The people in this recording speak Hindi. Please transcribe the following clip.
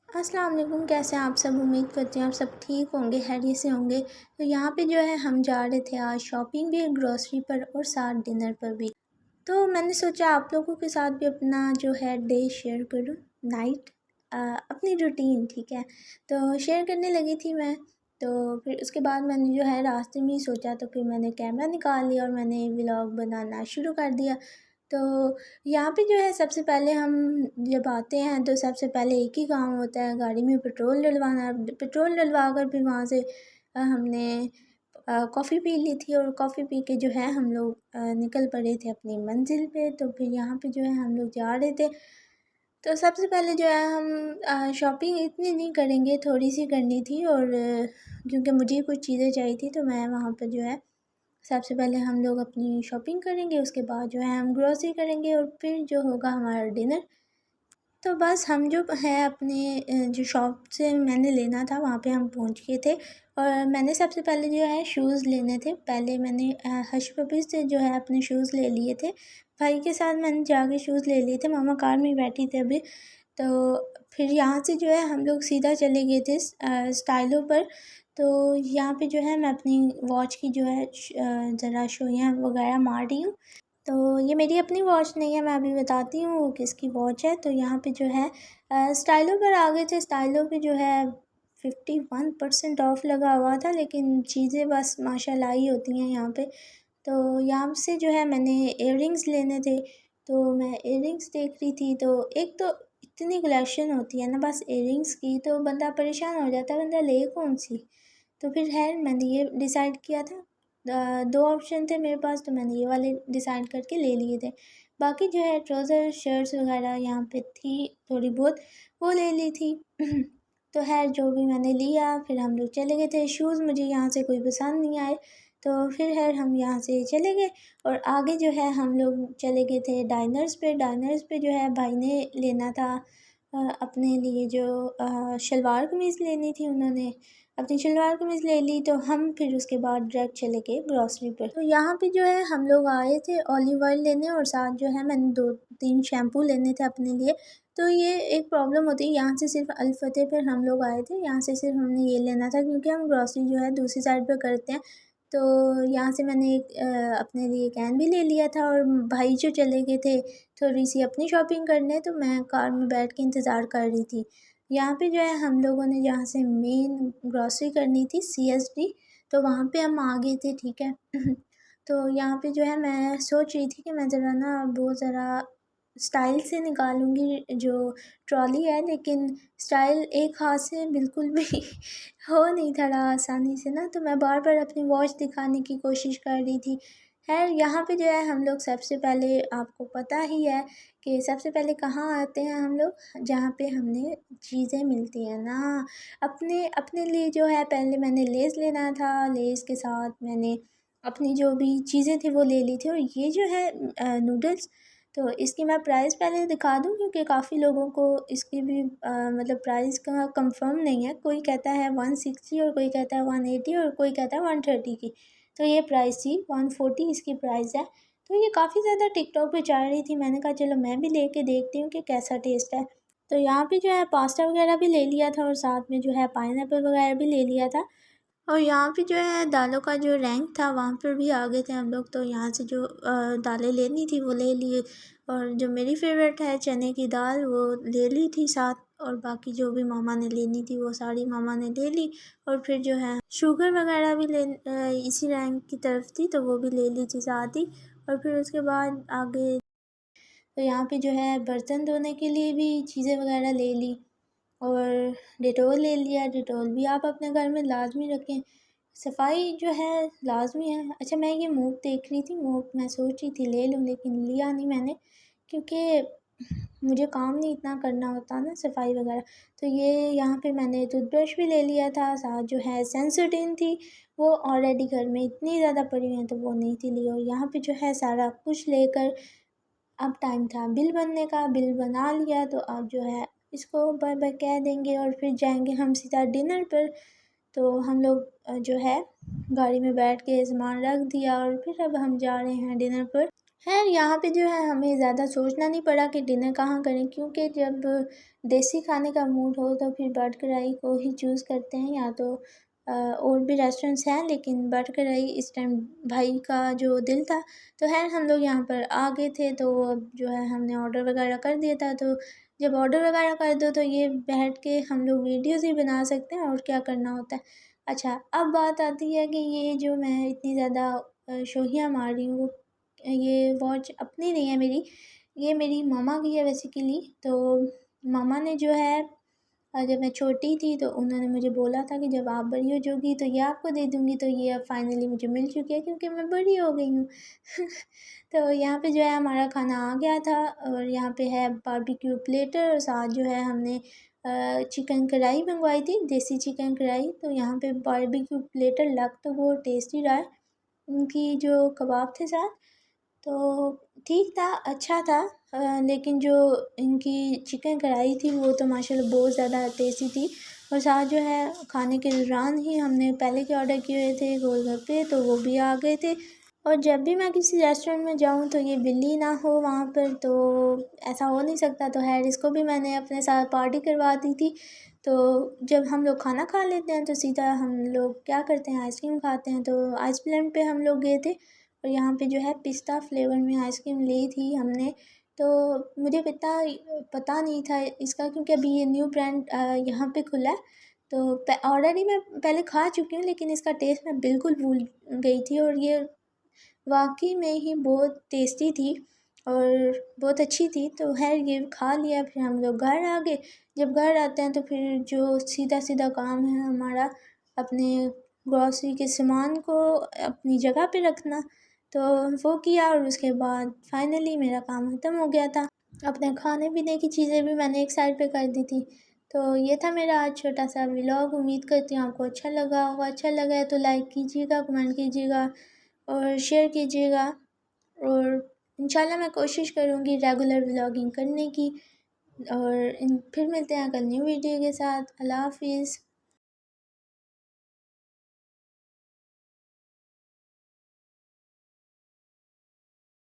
अस्सलाम वालेकुम। कैसे हैं आप सब? उम्मीद करती हूँ आप सब ठीक होंगे, खैरियत से होंगे। तो यहाँ पे जो है हम जा रहे थे आज शॉपिंग भी, ग्रोसरी पर और साथ डिनर पर भी। तो मैंने सोचा आप लोगों के साथ भी अपना जो है डे शेयर करूँ, नाइट, अपनी रूटीन, ठीक है। तो शेयर करने लगी थी मैं। तो फिर उसके बाद मैंने जो है रास्ते में ही सोचा, तो फिर मैंने कैमरा निकाल लिया और मैंने व्लॉग बनाना शुरू कर दिया। तो यहाँ पे जो है सबसे पहले हम जब आते हैं तो सबसे पहले एक ही काम होता है, गाड़ी में पेट्रोल डलवाना। पेट्रोल डलवा कर फिर वहाँ से हमने कॉफ़ी पी ली थी और कॉफ़ी पी के जो है हम लोग निकल पड़े थे अपनी मंजिल पे। तो फिर यहाँ पे जो है हम लोग जा रहे थे। तो सबसे पहले जो है हम शॉपिंग इतनी नहीं करेंगे, थोड़ी सी करनी थी। और क्योंकि मुझे कुछ चीज़ें चाहिए थी तो मैं वहाँ पर जो है सबसे पहले हम लोग अपनी शॉपिंग करेंगे, उसके बाद जो है हम ग्रोसरी करेंगे और फिर जो होगा हमारा डिनर। तो बस हम जो है अपने जो शॉप से मैंने लेना था वहाँ पे हम पहुँच गए थे। और मैंने सबसे पहले जो है शूज़ लेने थे। पहले मैंने हर्ष पपीज़ से जो है अपने शूज़ ले लिए थे। भाई के साथ मैंने जाके शूज़ ले लिए थे, मामा कार में ही बैठी थी अभी। तो फिर यहाँ से जो है हम लोग सीधा चले गए थे स्टाइलो पर। तो यहाँ पे जो है मैं अपनी वॉच की जो है ज़रा सुइयाँ वगैरह मार रही हूँ। तो ये मेरी अपनी वॉच नहीं है, मैं अभी बताती हूँ किसकी वॉच है। तो यहाँ पे जो है स्टाइलो पर आ गए थे। स्टाइलो पे जो है 51% ऑफ लगा हुआ था, लेकिन चीज़ें बस माशाल्लाह ही होती हैं यहाँ पे। तो यहाँ से जो है मैंने इयररिंग्स लेने थे। तो मैं इयररिंग्स देख रही थी, तो एक तो इतनी कलेक्शन होती है ना बस इयररिंग्स की, तो बंदा परेशान हो जाता है, बंदा ले कौन सी। तो फिर खैर मैंने ये डिसाइड किया था। दो ऑप्शन थे मेरे पास, तो मैंने ये वाले डिसाइड करके ले लिए थे। बाकी जो है ट्राउज़र शर्ट्स वगैरह यहाँ पे थी थोड़ी बहुत, वो ले ली थी। तो खैर जो भी मैंने लिया, फिर हम लोग चले गए थे। शूज़ मुझे यहाँ से कोई पसंद नहीं आए, तो फिर खैर हम यहाँ से चले गए। और आगे जो है हम लोग चले गए थे डाइनर्स पे। डाइनर्स पे जो है भाई ने लेना था अपने लिए जो शलवार कमीज़ लेनी थी, उन्होंने अपनी शलवार कमीज़ ले ली। तो हम फिर उसके बाद डायरेक्ट चले गए ग्रॉसरी पर। तो यहाँ पे जो है हम लोग आए थे ऑलिव ऑयल लेने, और साथ जो है मैंने 2-3 शैम्पू लेने थे अपने लिए। तो ये एक प्रॉब्लम होती है, यहाँ से सिर्फ अल फतेह पर हम लोग आए थे, यहाँ से सिर्फ हमने ये लेना था क्योंकि हम ग्रॉसरी जो है दूसरी साइड पर करते हैं। तो यहाँ से मैंने एक अपने लिए कैन भी ले लिया था। और भाई जो चले गए थे थोड़ी सी अपनी शॉपिंग करने, तो मैं कार में बैठ के इंतज़ार कर रही थी। यहाँ पे जो है हम लोगों ने जहाँ से मेन ग्रॉसरी करनी थी CSD, तो वहाँ पे हम आ गए थे, ठीक है। तो यहाँ पे जो है मैं सोच रही थी कि मैं ज़रा ना वो ज़रा स्टाइल से निकालूंगी जो ट्रॉली है, लेकिन स्टाइल एक हाथ से बिल्कुल भी हो नहीं था रहा आसानी से ना। तो मैं बार बार अपनी वॉच दिखाने की कोशिश कर रही थी। खैर यहाँ पे जो है हम लोग सबसे पहले, आपको पता ही है कि सबसे पहले कहाँ आते हैं हम लोग, जहाँ पे हमने चीज़ें मिलती हैं ना। अपने अपने लिए जो है पहले मैंने लेस लेना था, लेस के साथ मैंने अपनी जो भी चीज़ें थी वो ले ली थी। और ये जो है नूडल्स, तो इसकी मैं प्राइस पहले दिखा दूँ क्योंकि काफ़ी लोगों को इसकी भी मतलब प्राइस का कंफर्म नहीं है। कोई कहता है 160 और कोई कहता है 180 और कोई कहता है 130 की। तो ये प्राइस थी 140 इसकी प्राइस है। तो ये काफ़ी ज़्यादा टिकटॉक पे चल रही थी, मैंने कहा चलो मैं भी लेके देखती हूँ कि कैसा टेस्ट है। तो यहाँ पे जो है पास्ता वगैरह भी ले लिया था और साथ में जो है पाइनएप्पल वगैरह भी ले लिया था। और यहाँ पे जो है दालों का जो रैंक था वहाँ पर भी आ गए थे हम लोग। तो यहाँ से जो दालें लेनी थी वो ले लिए, और जो मेरी फेवरेट है चने की दाल वो ले ली थी साथ। और बाकी जो भी मामा ने लेनी थी वो सारी मामा ने ले ली। और फिर जो है शुगर वगैरह भी इसी रैंक की तरफ थी, तो वो भी ले ली थी साथ ही। और फिर उसके बाद आगे तो यहाँ पे जो है बर्तन धोने के लिए भी चीज़ें वगैरह ले ली। और डिटोल ले लिया। डिटोल भी आप अपने घर में लाजमी रखें, सफाई जो है लाजमी है। अच्छा, मैं ये मूव देख रही थी, मूव मैं सोच रही थी ले लूँ लेकिन लिया नहीं मैंने, क्योंकि मुझे काम नहीं इतना करना होता ना सफाई वगैरह। तो ये यहाँ पे मैंने टूथब्रश भी ले लिया था, साथ जो है सेंसोडाइन थी वो ऑलरेडी घर में इतनी ज़्यादा पड़ी हुई है तो वो नहीं थी ली। और यहाँ पे जो है सारा कुछ लेकर अब टाइम था बिल बनने का, बिल बना लिया। तो अब जो है इसको बाय बाय कह देंगे और फिर जाएंगे हम सीधा डिनर पर। तो हम लोग जो है गाड़ी में बैठ के सामान रख दिया और फिर अब हम जा रहे हैं डिनर पर। खैर यहाँ पे जो है हमें ज़्यादा सोचना नहीं पड़ा कि डिनर कहाँ करें, क्योंकि जब देसी खाने का मूड हो तो फिर बर्ड कढ़ाई को ही चूज़ करते हैं। या तो और भी रेस्टोरेंट्स हैं, लेकिन बर्ड कढ़ाई इस टाइम भाई का जो दिल था। तो खैर हम लोग यहाँ पर आ गए थे, तो अब जो है हमने ऑर्डर वगैरह कर दिया था। तो जब ऑर्डर वगैरह कर दो तो ये बैठ के हम लोग वीडियोज़ ही बना सकते हैं, और क्या करना होता है। अच्छा, अब बात आती है कि ये जो मैं इतनी ज़्यादा शोहियाँ मार रही हूँ, ये वॉच अपनी नहीं है मेरी, ये मेरी मामा की है बेसिकली। तो मामा ने जो है जब मैं छोटी थी तो उन्होंने मुझे बोला था कि जब आप बड़ी हो जाओगी तो ये आपको दे दूँगी। तो ये अब फाइनली मुझे मिल चुकी है, क्योंकि मैं बड़ी हो गई हूँ। तो यहाँ पे जो है हमारा खाना आ गया था, और यहाँ पे है बारबेक्यू प्लेटर, और साथ जो है हमने चिकन कढ़ाई मंगवाई थी, देसी चिकन कढ़ाई। तो यहाँ पे बारबेक्यू प्लेटर लग तो बहुत टेस्टी रहा है, उनकी जो कबाब थे साथ, तो ठीक था, अच्छा था। लेकिन जो इनकी चिकन कढ़ाई थी वो तो माशाल्लाह बहुत ज़्यादा टेस्टी थी। और साथ जो है खाने के दौरान ही हमने पहले के ऑर्डर किए हुए थे गोलगप्पे, तो वो भी आ गए थे। और जब भी मैं किसी रेस्टोरेंट में जाऊँ तो ये बिल्ली ना हो वहाँ पर, तो ऐसा हो नहीं सकता। तो खैर इसको भी मैंने अपने साथ पार्टी करवा दी थी। तो जब हम लोग खाना खा लेते हैं तो सीधा हम लोग क्या करते हैं, आइसक्रीम खाते हैं। तो आइसक्रीम पे हम लोग गए थे, और यहाँ पे जो है पिस्ता फ्लेवर में आइसक्रीम ली थी हमने। तो मुझे पता नहीं था इसका, क्योंकि अभी ये न्यू ब्रांड यहाँ पे खुला है। तो ऑलरेडी मैं पहले खा चुकी हूँ, लेकिन इसका टेस्ट मैं बिल्कुल भूल गई थी, और ये वाकई में ही बहुत टेस्टी थी और बहुत अच्छी थी। तो खैर ये खा लिया, फिर हम लोग घर आ गए। जब घर आते हैं तो फिर जो सीधा सीधा काम है हमारा, अपने ग्रॉसरी के सामान को अपनी जगह पे रखना, तो वो किया। और उसके बाद फाइनली मेरा काम ख़त्म हो गया था। अपने खाने पीने की चीज़ें भी मैंने एक साइड पे कर दी थी। तो ये था मेरा आज छोटा सा व्लॉग। उम्मीद करती हूँ आपको अच्छा लगा होगा। अच्छा लगा है तो लाइक कीजिएगा, कमेंट कीजिएगा और शेयर कीजिएगा। और इंशाल्लाह मैं कोशिश करूँगी रेगुलर व्लॉगिंग करने की। और फिर मिलते हैं कल न्यू वीडियो के साथ। अल्लाह हाफिज़।